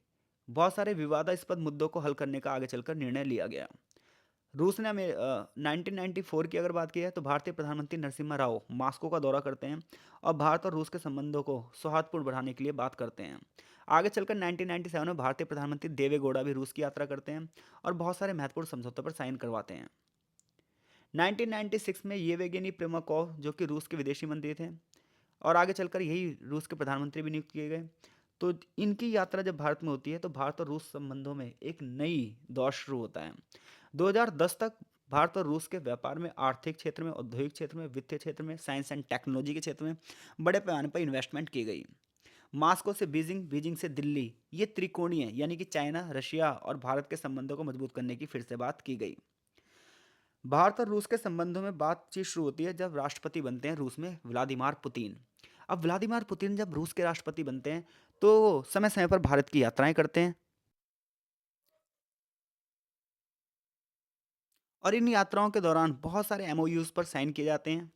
बहुत सारे विवादास्पद मुद्दों को हल करने का आगे चलकर निर्णय लिया गया। रूस ने 1994 की अगर बात की है तो भारतीय प्रधानमंत्री नरसिम्हा राव मॉस्को का दौरा करते हैं और भारत और रूस के संबंधों को सौहार्दपूर्ण बढ़ाने के लिए बात करते हैं। आगे चलकर 1997 में भारतीय प्रधानमंत्री देवे गौड़ा भी रूस की यात्रा करते हैं और बहुत सारे महत्वपूर्ण समझौतों पर साइन करवाते हैं। 1996 में येवेगेनी प्रिमाकोव जो कि रूस के विदेशी मंत्री थे और आगे चलकर यही रूस के प्रधानमंत्री भी नियुक्त किए गए, तो इनकी यात्रा जब भारत में होती है तो भारत और रूस संबंधों में एक नई दौर शुरू होता है। 2010 तक भारत और रूस के व्यापार में आर्थिक क्षेत्र में, औद्योगिक क्षेत्र में, वित्तीय क्षेत्र में, साइंस एंड टेक्नोलॉजी के क्षेत्र में बड़े पैमाने पर इन्वेस्टमेंट की गई। मास्को से बीजिंग, बीजिंग से दिल्ली, ये त्रिकोणीय यानी कि चाइना, रशिया और भारत के संबंधों को मजबूत करने की फिर से बात की गई। भारत और रूस के संबंधों में बातचीत शुरू होती है जब राष्ट्रपति बनते हैं रूस में व्लादिमीर पुतिन। अब व्लादिमीर पुतिन जब रूस के राष्ट्रपति बनते हैं तो समय समय पर भारत की यात्राएं करते हैं और इन यात्राओं के दौरान बहुत सारे एमओयूज पर साइन किए जाते हैं।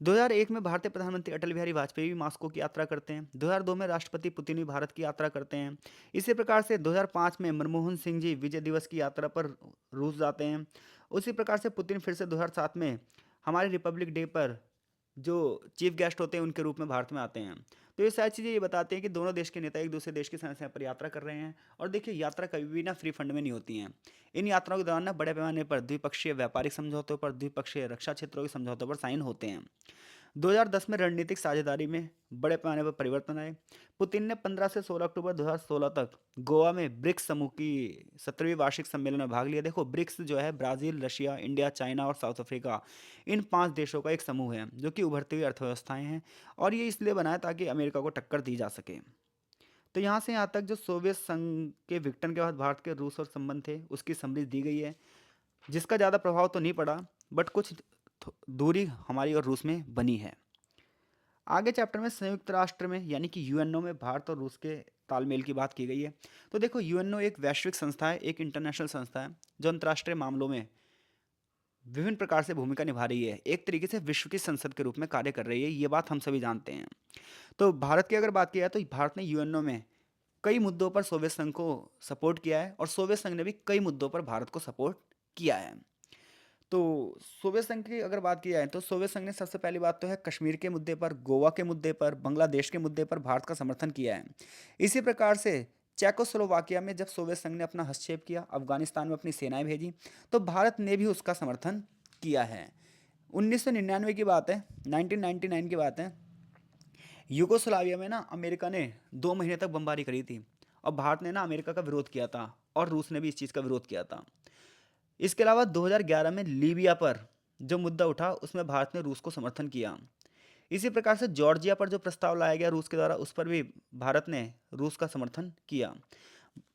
2001 में भारतीय प्रधानमंत्री अटल बिहारी वाजपेयी भी मॉस्को की यात्रा करते हैं। 2002 में राष्ट्रपति पुतिन भी भारत की यात्रा करते हैं। इसी प्रकार से 2005 में मनमोहन सिंह जी विजय दिवस की यात्रा पर रूस जाते हैं। उसी प्रकार से पुतिन फिर से 2007 में हमारे रिपब्लिक डे पर जो चीफ गेस्ट होते हैं उनके रूप में भारत में आते हैं। तो ये सारी चीज़ें ये बताते हैं कि दोनों देश के नेता एक दूसरे देश की समय समय पर यात्रा कर रहे हैं। और देखिए यात्रा कभी भी ना फ्री फंड में नहीं होती हैं। इन यात्राओं के दौरान ना बड़े पैमाने पर द्विपक्षीय व्यापारिक समझौतों पर, द्विपक्षीय रक्षा क्षेत्रों के समझौतों पर साइन होते हैं। 2010 में रणनीतिक साझेदारी में बड़े पैमाने पर परिवर्तन आए। पुतिन ने 15 से 16 अक्टूबर 2016 तक गोवा में ब्रिक्स समूह की 17वीं वार्षिक सम्मेलन में भाग लिया। देखो, ब्रिक्स जो है ब्राज़ील, रशिया, इंडिया, चाइना और साउथ अफ्रीका, इन 5 देशों का एक समूह है जो कि उभरती हुई अर्थव्यवस्थाएं हैं, और ये इसलिए बना है ताकि अमेरिका को टक्कर दी जा सके। तो यहाँ से यहाँ तक जो सोवियत संघ के विघटन के बाद भारत के रूस और संबंध थे उसकी समरी दी गई है, जिसका ज़्यादा प्रभाव तो नहीं पड़ा, बट कुछ दूरी हमारी और रूस में बनी है। आगे चैप्टर में संयुक्त राष्ट्र में यानी कि यूएनओ में भारत और रूस के तालमेल की बात की गई है। तो देखो, यूएनओ एक वैश्विक संस्था है, एक इंटरनेशनल संस्था है जो अंतर्राष्ट्रीय मामलों में विभिन्न प्रकार से भूमिका निभा रही है। एक तरीके से विश्व की संसद के रूप में कार्य कर रही है, ये बात हम सभी जानते हैं। तो भारत की अगर बात की जाए तो भारत ने यूएनओ में कई मुद्दों पर सोवियत संघ को सपोर्ट किया है, और सोवियत संघ ने भी कई मुद्दों पर भारत को सपोर्ट किया है। तो सोवियत संघ की अगर बात की जाए तो सोवियत संघ ने सबसे पहली बात तो है कश्मीर के मुद्दे पर, गोवा के मुद्दे पर, बांग्लादेश के मुद्दे पर भारत का समर्थन किया है। इसी प्रकार से चेकोस्लोवाकिया में जब सोवियत संघ ने अपना हस्तक्षेप किया, अफगानिस्तान में अपनी सेनाएं भेजी, तो भारत ने भी उसका समर्थन किया है। 1999 की बात है, 1999 की बात है, यूगोस्लाविया में ना अमेरिका ने 2 महीने तक बमबारी करी थी, और भारत ने ना अमेरिका का विरोध किया था, और रूस ने भी इस चीज़ का विरोध किया था। इसके अलावा 2011 में लीबिया पर जो मुद्दा उठा उसमें भारत ने रूस को समर्थन किया। इसी प्रकार से जॉर्जिया पर जो प्रस्ताव लाया गया रूस के द्वारा, उस पर भी भारत ने रूस का समर्थन किया।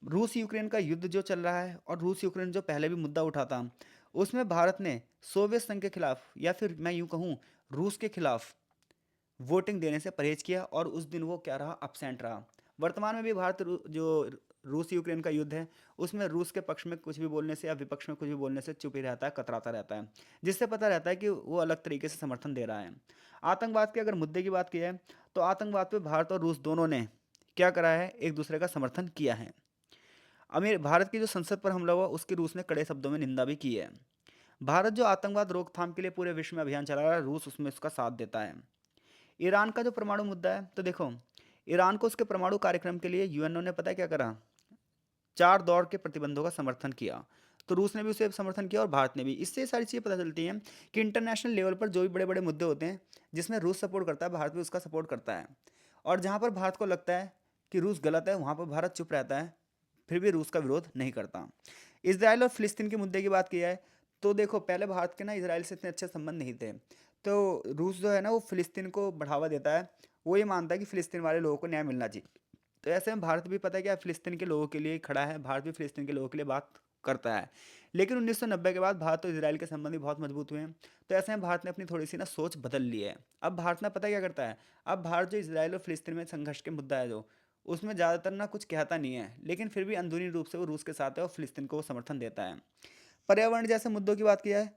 रूस यूक्रेन का युद्ध जो चल रहा है, और रूस यूक्रेन जो पहले भी मुद्दा उठा था, उसमें भारत ने सोवियत संघ के खिलाफ, या फिर मैं यूं कहूँ रूस के खिलाफ वोटिंग देने से परहेज किया, और उस दिन वो क्या रहा, अपसेंट रहा। वर्तमान में भी जो रूस यूक्रेन का युद्ध है उसमें रूस के पक्ष में कुछ भी बोलने से या विपक्ष में कुछ भी बोलने से चुप ही रहता है, कतराता रहता है, जिससे पता रहता है कि वो अलग तरीके से समर्थन दे रहा है। आतंकवाद के अगर मुद्दे की बात की जाए तो आतंकवाद पे भारत और रूस दोनों ने क्या करा है, एक दूसरे का समर्थन किया है। भारत की जो संसद पर हमला हुआ उसकी रूस ने कड़े शब्दों में निंदा भी की है। भारत जो आतंकवाद रोकथाम के लिए पूरे विश्व में अभियान चला रहा है, रूस उसमें उसका साथ देता है। ईरान का जो परमाणु मुद्दा है, तो देखो, ईरान को उसके परमाणु कार्यक्रम के लिए यूएनओ ने पता है क्या करा, 4 दौर के प्रतिबंधों का समर्थन किया। तो रूस ने भी उसे समर्थन किया और भारत ने भी। इससे ये सारी चीज़ें पता चलती हैं कि इंटरनेशनल लेवल पर जो भी बड़े बड़े मुद्दे होते हैं जिसमें रूस सपोर्ट करता है, भारत भी उसका सपोर्ट करता है। और जहाँ पर भारत को लगता है कि रूस गलत है, वहाँ पर भारत चुप रहता है, फिर भी रूस का विरोध नहीं करता। इसराइल और फिलिस्तीन के मुद्दे की बात की जाए तो देखो, पहले भारत के ना इसराइल से इतने अच्छे संबंध नहीं थे। तो रूस जो है ना वो फिलिस्तीन को बढ़ावा देता है, वो ये मानता है कि फिलिस्तीन वाले लोगों को न्याय मिलना चाहिए। तो ऐसे में भारत भी पता है क्या, फिलिस्तीन के लोगों के लिए खड़ा है, भारत भी फिलिस्तीन के लोगों के लिए बात करता है। लेकिन 1990 के बाद भारत और इसराइल के संबंध भी बहुत मजबूत हुए हैं। तो ऐसे में भारत ने अपनी थोड़ी सी ना सोच बदल ली है। अब भारत ना पता क्या करता है, अब भारत जो इसराइल और फिलिस्तीन में संघर्ष के मुद्दा है जो, उसमें ज़्यादातर ना कुछ कहता नहीं है, लेकिन फिर भी अंदरूनी रूप से वो रूस के साथ है और फिलिस्तीन को वो समर्थन देता है। पर्यावरण जैसे मुद्दों की बात की जाए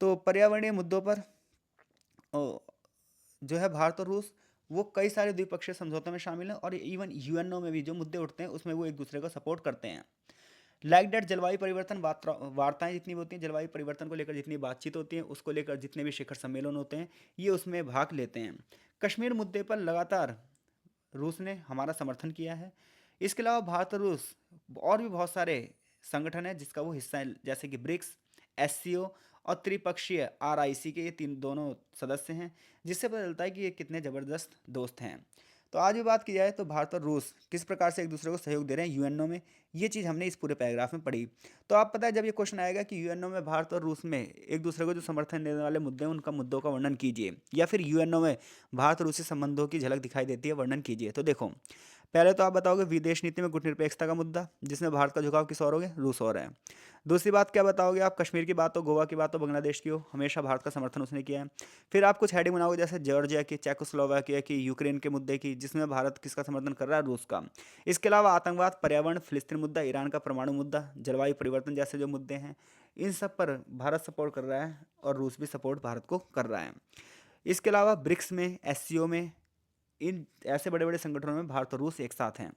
तो पर्यावरणीय मुद्दों पर ओ, जो है भारत और रूस वो कई सारे द्विपक्षीय समझौतों में शामिल हैं, और इवन यूएनओ में भी जो मुद्दे उठते हैं उसमें वो एक दूसरे को सपोर्ट करते हैं। लाइक डेट जलवायु परिवर्तन वार्ताएं जितनी भी होती हैं, जलवायु परिवर्तन को लेकर जितनी बातचीत होती है, उसको लेकर जितने भी शिखर सम्मेलन होते हैं, ये उसमें भाग लेते हैं। कश्मीर मुद्दे पर लगातार रूस ने हमारा समर्थन किया है। इसके अलावा भारत और रूस और भी बहुत सारे संगठन हैं जिसका वो हिस्सा है, जैसे कि ब्रिक्स, एससीओ और त्रिपक्षीय आरआईसी के, ये तीन दोनों सदस्य हैं, जिससे पता चलता है कि ये कितने ज़बरदस्त दोस्त हैं। तो आज भी बात की जाए तो भारत और रूस किस प्रकार से एक दूसरे को सहयोग दे रहे हैं यूएनओ में, ये चीज़ हमने इस पूरे पैराग्राफ में पढ़ी। तो आप पता है जब ये क्वेश्चन आएगा कि यूएनओ में भारत और रूस में एक दूसरे को जो समर्थन देने वाले मुद्दे हैं उनका मुद्दों का वर्णन कीजिए, या फिर यूएनओ में भारत और रूसी संबंधों की झलक दिखाई देती है, वर्णन कीजिए। तो देखो, पहले तो आप बताओगे विदेश नीति में गुटनिरपेक्षता का मुद्दा, जिसमें भारत का झुकाव किस ओर हो गया, रूस और है। दूसरी बात क्या बताओगे आप, कश्मीर की बात हो, गोवा की बात हो, बांग्लादेश की हो, हमेशा भारत का समर्थन उसने किया है। फिर आप कुछ हेडिंग बनाओगे जैसे जॉर्जिया की, चेकोस्लोवाकिया की, यूक्रेन के मुद्दे की, जिसमें भारत किसका समर्थन कर रहा है, रूस का। इसके अलावा आतंकवाद, पर्यावरण, फिलिस्तीन मुद्दा, ईरान का परमाणु मुद्दा, जलवायु परिवर्तन जैसे जो मुद्दे हैं, इन सब पर भारत सपोर्ट कर रहा है और रूस भी सपोर्ट भारत को कर रहा है। इसके अलावा ब्रिक्स में, एससीओ में, इन ऐसे बड़े बड़े संगठनों में भारत और रूस एक साथ हैं।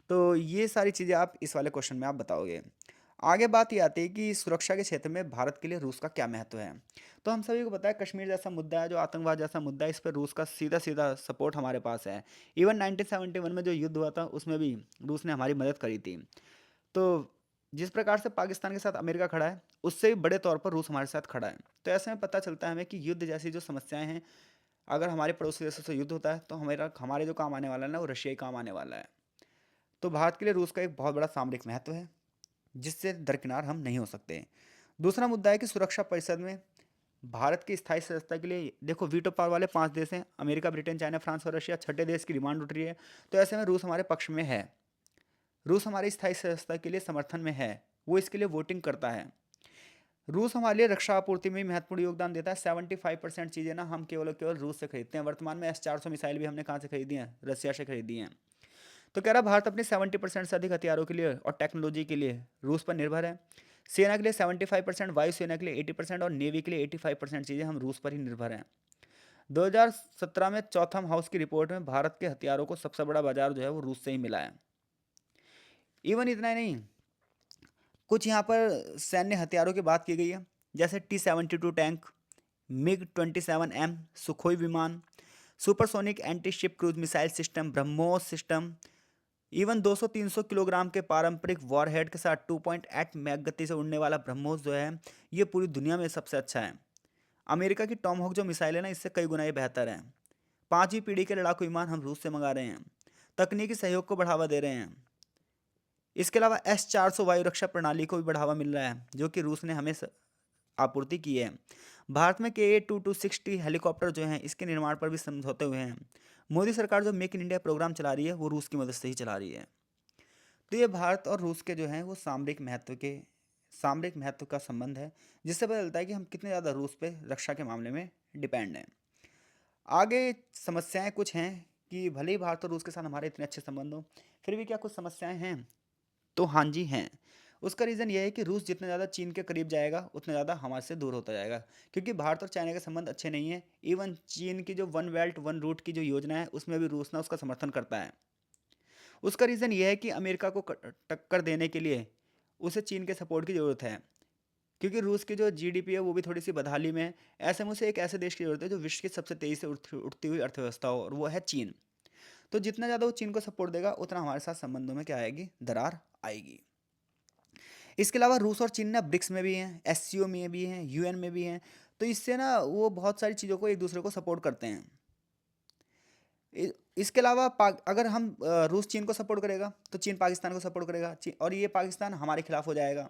तो ये सारी चीज़ें आप इस वाले क्वेश्चन में आप बताओगे। आगे बात ये आती है कि सुरक्षा के क्षेत्र में भारत के लिए रूस का क्या महत्व है। तो हम सभी को पता है कश्मीर जैसा मुद्दा है, जो आतंकवाद जैसा मुद्दा है, इस पर रूस का सीधा सीधा सपोर्ट हमारे पास है। इवन 1971 में जो युद्ध हुआ था उसमें भी रूस ने हमारी मदद करी थी। तो जिस प्रकार से पाकिस्तान के साथ अमेरिका खड़ा है, उससे भी बड़े तौर पर रूस हमारे साथ खड़ा है। तो ऐसे में पता चलता है हमें कि युद्ध जैसी जो समस्याएं हैं अगर हमारे पड़ोसी देशों से युद्ध होता है तो हमारे जो काम आने वाला है ना वो रशिया ही काम आने वाला है। तो भारत के लिए रूस का एक बहुत बड़ा सामरिक महत्व है जिससे दरकिनार हम नहीं हो सकते। दूसरा मुद्दा है कि सुरक्षा परिषद में भारत की स्थायी सदस्यता के लिए देखो वीटो पावर वाले 5 देश हैं, अमेरिका, ब्रिटेन, चाइना, फ्रांस और रशिया। छठे देश की डिमांड उठ रही है, तो ऐसे में रूस हमारे पक्ष में है। रूस हमारी स्थायी सदस्यता के लिए समर्थन में है, वो इसके लिए वोटिंग करता है। रूस हमारे लिए रक्षा आपूर्ति में भी महत्वपूर्ण योगदान देता है। 75% चीज़ें ना हम केवल केवल रूस से खरीदते हैं। वर्तमान में S-400 मिसाइल भी हमने कहाँ से खरीदी हैं? रसिया से खरीदी हैं। तो कह रहा भारत अपने 70% से अधिक हथियारों के लिए और टेक्नोलॉजी के लिए रूस पर निर्भर है। सेना के लिए 75%, वायुसेना के लिए 80% और नेवी के लिए 85% चीज़ें हम रूस पर ही निर्भर हैं। 2017 में चौथम हाउस की रिपोर्ट में भारत के हथियारों को सबसे बड़ा बाजार जो है वो रूस से ही मिला है। इवन इतना ही नहीं, कुछ यहाँ पर सैन्य हथियारों की बात की गई है, जैसे T-72 टैंक, MiG-27M सुखोई विमान, supersonic anti ship cruise missile system, BrahMos system. Even 200-300 kilogram के पारंपरिक वॉरहेड के साथ 2.8 मैक गति से उड़ने वाला ब्रह्मोस जो है ये पूरी दुनिया में सबसे अच्छा है। अमेरिका की टॉमहॉक जो मिसाइल है ना इससे कई गुना ये बेहतर है। 5वीं पीढ़ी के लड़ाकू विमान हम रूस से मंगा रहे हैं, तकनीकी सहयोग को बढ़ावा दे रहे हैं। इसके अलावा S-400 वायु रक्षा प्रणाली को भी बढ़ावा मिल रहा है जो कि रूस ने हमें आपूर्ति की है। भारत में KA-2260 हेलीकॉप्टर जो हैं इसके निर्माण पर भी समझौते हुए हैं। मोदी सरकार जो मेक इन इंडिया प्रोग्राम चला रही है वो रूस की मदद से ही चला रही है। तो ये भारत और रूस के जो हैं वो सामरिक महत्व का संबंध है, जिससे पता चलता है कि हम कितने ज़्यादा रूस पे रक्षा के मामले में डिपेंड हैं। आगे समस्याएं कुछ हैं कि भले ही भारत और रूस के साथ हमारे इतने अच्छे संबंध हो, फिर भी क्या कुछ समस्याएं हैं? तो हाँ जी हैं। उसका रीज़न ये है कि रूस जितना ज़्यादा चीन के करीब जाएगा उतना ज़्यादा हमारे से दूर होता जाएगा, क्योंकि भारत और चाइना के संबंध अच्छे नहीं हैं। इवन चीन की जो वन बेल्ट वन रूट की जो योजना है उसमें भी रूस ना उसका समर्थन करता है। उसका रीज़न ये है कि अमेरिका को टक्कर देने के लिए उसे चीन के सपोर्ट की ज़रूरत है, क्योंकि रूस की जो जीडीपी है वो भी थोड़ी सी बदहाली में है। ऐसे में उसे एक ऐसे देश की ज़रूरत है जो विश्व की सबसे तेज़ी से उठती हुई अर्थव्यवस्था हो, और वो है चीन। तो जितना ज़्यादा वो चीन को सपोर्ट देगा उतना हमारे साथ संबंधों में क्या आएगी? दरार आएगी। इसके अलावा रूस और चीन ना ब्रिक्स में भी हैं, SCO में भी हैं, UN में भी हैं। तो इससे ना वो बहुत सारी चीज़ों को एक दूसरे को सपोर्ट करते हैं। इसके अलावा अगर हम रूस चीन को सपोर्ट करेगा तो चीन पाकिस्तान को सपोर्ट करेगा, और ये पाकिस्तान हमारे खिलाफ हो जाएगा।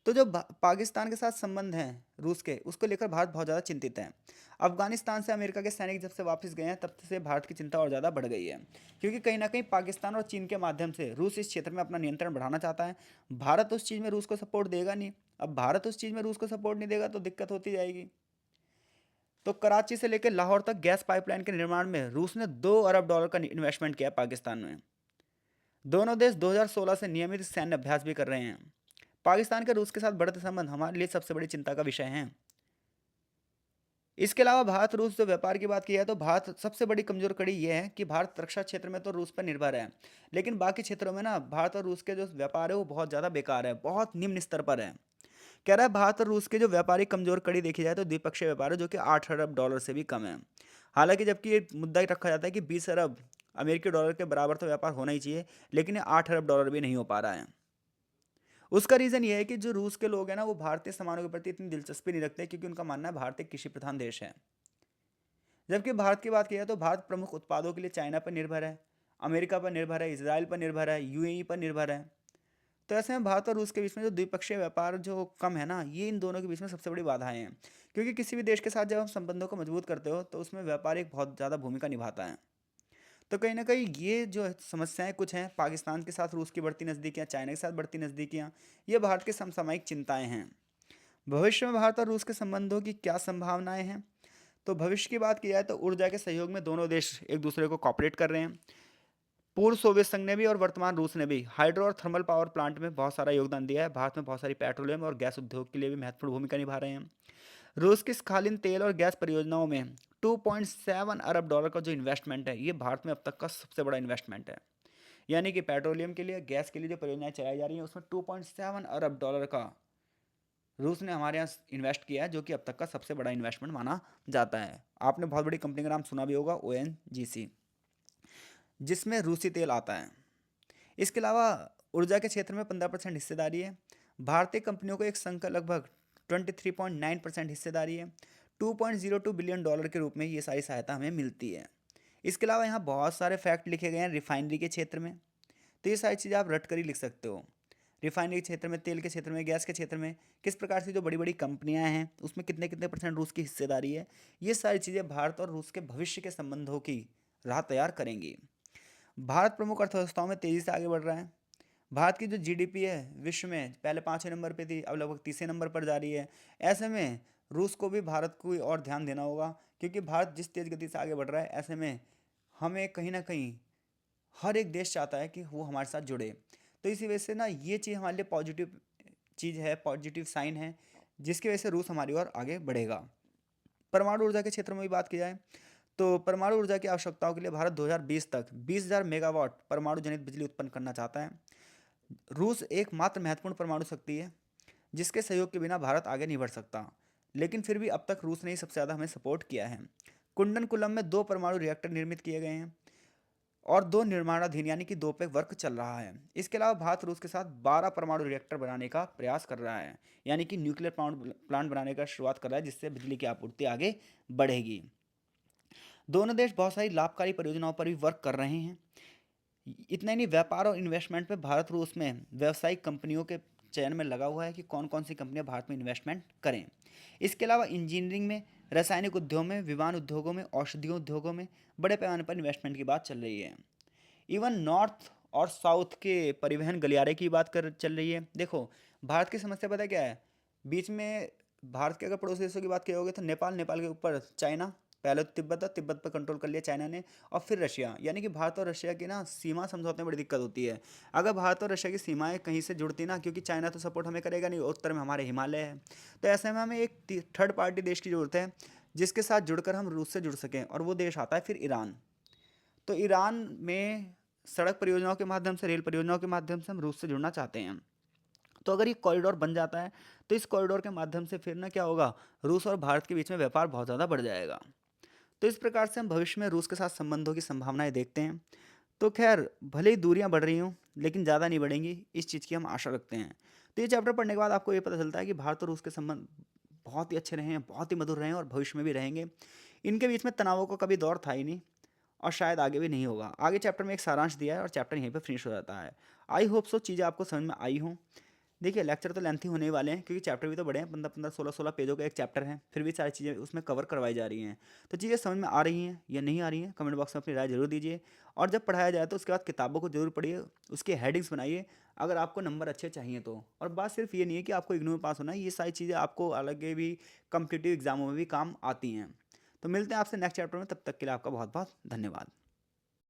तो जो पाकिस्तान के साथ संबंध हैं रूस के, उसको लेकर भारत बहुत ज़्यादा चिंतित है। अफगानिस्तान से अमेरिका के सैनिक जब से वापस गए हैं तब से भारत की चिंता और ज़्यादा बढ़ गई है, क्योंकि कहीं ना कहीं पाकिस्तान और चीन के माध्यम से रूस इस क्षेत्र में अपना नियंत्रण बढ़ाना चाहता है। भारत उस चीज़ में रूस को सपोर्ट देगा नहीं। अब भारत उस चीज़ में रूस को सपोर्ट नहीं देगा तो दिक्कत होती जाएगी। तो कराची से लेकर लाहौर तक गैस पाइपलाइन के निर्माण में रूस ने $2 अरब का इन्वेस्टमेंट किया पाकिस्तान में। दोनों देश 2016 से नियमित सैन्य अभ्यास भी कर रहे हैं। पाकिस्तान के रूस के साथ बढ़ते संबंध हमारे लिए सबसे बड़ी चिंता का विषय हैं। इसके अलावा भारत रूस जो व्यापार की बात की है तो भारत सबसे बड़ी कमजोर कड़ी यह है कि भारत रक्षा क्षेत्र में तो रूस पर निर्भर है, लेकिन बाकी क्षेत्रों में ना भारत और रूस के जो व्यापार है वो बहुत ज़्यादा बेकार है, बहुत निम्न स्तर पर है। कह रहा है भारत और रूस के जो व्यापारिक कमजोर कड़ी देखी जाए तो द्विपक्षीय व्यापार है जो कि $8 अरब से भी कम है। हालांकि जबकि ये मुद्दा ही रखा जाता है कि 20 अरब अमेरिकी डॉलर के बराबर तो व्यापार होना ही चाहिए, लेकिन ये $8 अरब भी नहीं हो पा रहा है। उसका रीज़न ये है कि जो रूस के लोग हैं ना वो भारतीय सामानों के प्रति इतनी दिलचस्पी नहीं रखते, क्योंकि उनका मानना है भारत एक कृषि प्रधान देश है। जबकि भारत की बात की जाए तो भारत प्रमुख उत्पादों के लिए चाइना पर निर्भर है, अमेरिका पर निर्भर है, इसराइल पर निर्भर है, UAE पर निर्भर है। तो ऐसे में भारत और रूस के बीच में जो द्विपक्षीय व्यापार जो कम है ना, ये इन दोनों के बीच में सबसे बड़ी बाधाएं हैं, क्योंकि किसी भी देश के साथ जब हम संबंधों को मजबूत करते हो तो उसमें व्यापार एक बहुत ज़्यादा भूमिका निभाता है। तो कहीं ना कहीं ये जो समस्याएं कुछ हैं, पाकिस्तान के साथ रूस की बढ़ती नज़दीकियाँ, चाइना के साथ बढ़ती नज़दीकियाँ, ये भारत के समसामयिक चिंताएं हैं। भविष्य में भारत और रूस के संबंधों की क्या संभावनाएं हैं? तो भविष्य की बात की जाए तो ऊर्जा के सहयोग में दोनों देश एक दूसरे को कॉपरेट कर रहे हैं। पूर्व सोवियत संघ ने भी और वर्तमान रूस ने भी हाइड्रो और थर्मल पावर प्लांट में बहुत सारा योगदान दिया है। भारत में बहुत सारी पेट्रोलियम और गैस उद्योग के लिए भी महत्वपूर्ण भूमिका निभा रहे हैं। रूस की स्खालिन तेल और गैस परियोजनाओं में $2.7 अरब का जो इन्वेस्टमेंट है ये भारत में अब तक का सबसे बड़ा इन्वेस्टमेंट है। यानी कि पेट्रोलियम के लिए, गैस के लिए जो परियोजनाएं चलाई जा रही हैं उसमें $2.7 अरब का रूस ने हमारे यहाँ इन्वेस्ट किया है, जो कि अब तक का सबसे बड़ा इन्वेस्टमेंट माना जाता है। आपने बहुत बड़ी कंपनी का नाम सुना भी होगा, ONGC, जिसमें रूसी तेल आता है। इसके अलावा ऊर्जा के क्षेत्र में 15% हिस्सेदारी है। भारतीय कंपनियों को एक संघ का लगभग 23.9% हिस्सेदारी है। $2.02 बिलियन के रूप में ये सारी सहायता हमें मिलती है। इसके अलावा यहाँ बहुत सारे फैक्ट लिखे गए हैं रिफाइनरी के क्षेत्र में, तो ये सारी चीज़ें आप रट कर ही लिख सकते हो। रिफाइनरी के क्षेत्र में, तेल के क्षेत्र में, गैस के क्षेत्र में किस प्रकार से जो बड़ी बड़ी कंपनियां हैं उसमें कितने कितने परसेंट रूस की हिस्सेदारी है, ये सारी चीज़ें भारत और रूस के भविष्य के संबंधों की राह तैयार करेंगी। भारत प्रमुख अर्थव्यवस्थाओं में तेज़ी से आगे बढ़ रहा है। भारत की जो जीडीपी है विश्व में पहले 5वें नंबर पे थी, अब लगभग 30वें नंबर पर जा रही है। ऐसे में रूस को भी भारत को और ध्यान देना होगा, क्योंकि भारत जिस तेज़ गति से आगे बढ़ रहा है, ऐसे में हमें कहीं ना कहीं हर एक देश चाहता है कि वो हमारे साथ जुड़े। तो इसी वजह से ना ये चीज़ हमारे लिए पॉजिटिव चीज़ है, पॉजिटिव साइन है, जिसकी वजह से रूस हमारी ओर आगे बढ़ेगा। परमाणु ऊर्जा के क्षेत्र में भी बात की जाए तो परमाणु ऊर्जा की आवश्यकताओं के लिए भारत 2020 तक 20,000 मेगावाट परमाणु जनित बिजली उत्पन्न करना चाहता है। रूस एकमात्र महत्वपूर्ण परमाणु शक्ति है जिसके सहयोग के बिना भारत आगे नहीं बढ़ सकता, लेकिन फिर भी अब तक रूस ने ही सबसे ज़्यादा हमें सपोर्ट किया है। कुंडनकुलम में 2 परमाणु रिएक्टर निर्मित किए गए हैं और 2 निर्माणाधीन यानी कि 2 पे वर्क चल रहा है। इसके अलावा भारत रूस के साथ 12 परमाणु रिएक्टर बनाने का प्रयास कर रहा है, यानी कि न्यूक्लियर प्लांट बनाने का शुरुआत कर रहा है, जिससे बिजली की आपूर्ति आगे बढ़ेगी। दोनों देश बहुत सारी लाभकारी परियोजनाओं पर भी वर्क कर रहे हैं। इतना ही नहीं, व्यापार और इन्वेस्टमेंट में भारत रूस में व्यावसायिक कंपनियों के चयन में लगा हुआ है कि कौन कौन सी कंपनियां भारत में इन्वेस्टमेंट करें। इसके अलावा इंजीनियरिंग में, रासायनिक उद्योग में, विमान उद्योगों में, औषधीय उद्योगों में बड़े पैमाने पर इन्वेस्टमेंट की बात चल रही है। इवन नॉर्थ और साउथ के परिवहन गलियारे की बात कर चल रही है। देखो, भारत की समस्या पता है क्या है? बीच में भारत के अगर पड़ोसी देशों की बात की होगी तो नेपाल, नेपाल के ऊपर चाइना, पहले तो तिब्बत था, तिब्बत पर कंट्रोल कर लिया चाइना ने, और फिर रशिया। यानी कि भारत और रशिया की ना सीमा समझौते में बड़ी दिक्कत होती है। अगर भारत और रशिया की सीमाएं कहीं से जुड़ती ना, क्योंकि चाइना तो सपोर्ट हमें करेगा नहीं, उत्तर में हमारे हिमालय है, तो ऐसे में हमें एक थर्ड पार्टी देश की ज़रूरत है जिसके साथ जुड़कर हम रूस से जुड़ सकें, और वो देश आता है फिर ईरान। तो ईरान में सड़क परियोजनाओं के माध्यम से, रेल परियोजनाओं के माध्यम से हम रूस से जुड़ना चाहते हैं। तो अगर ये कॉरिडोर बन जाता है तो इस कॉरिडोर के माध्यम से फिर ना क्या होगा, रूस और भारत के बीच में व्यापार बहुत ज़्यादा बढ़ जाएगा। तो इस प्रकार से हम भविष्य में रूस के साथ संबंधों की संभावनाएं देखते हैं। तो खैर, भले ही दूरियां बढ़ रही हों लेकिन ज़्यादा नहीं बढ़ेंगी, इस चीज़ की हम आशा रखते हैं। तो ये चैप्टर पढ़ने के बाद आपको ये पता चलता है कि भारत और रूस के संबंध बहुत ही अच्छे रहे हैं, बहुत ही मधुर रहे हैं और भविष्य में भी रहेंगे। इनके बीच में तनावों का कभी दौर था ही नहीं, और शायद आगे भी नहीं होगा। आगे चैप्टर में एक सारांश दिया है और चैप्टर यहीं पे फिनिश हो जाता है। आई होप सो चीज़ें आपको समझ में आई हों। देखिए, लेक्चर तो लेंथी होने ही वाले हैं, क्योंकि चैप्टर भी तो बड़े हैं, 15-15, 16-16 पेजों का एक चैप्टर है, फिर भी सारी चीज़ें उसमें कवर करवाई जा रही हैं। तो चीज़ें समझ में आ रही हैं या नहीं आ रही हैं, कमेंट बॉक्स में अपनी राय जरूर दीजिए। और जब पढ़ाया जाए तो उसके बाद किताबों को जरूर पढ़िए, उसके हेडिंग्स बनाइए अगर आपको नंबर अच्छे चाहिए तो। और बात सिर्फ ये नहीं है कि आपको इग्नू में पास होना है, ये सारी चीज़ें आपको अलग भी कॉम्पिटिटिव एग्जामों में भी काम आती हैं। तो मिलते हैं आपसे नेक्स्ट चैप्टर में, तब तक के लिए आपका बहुत बहुत धन्यवाद।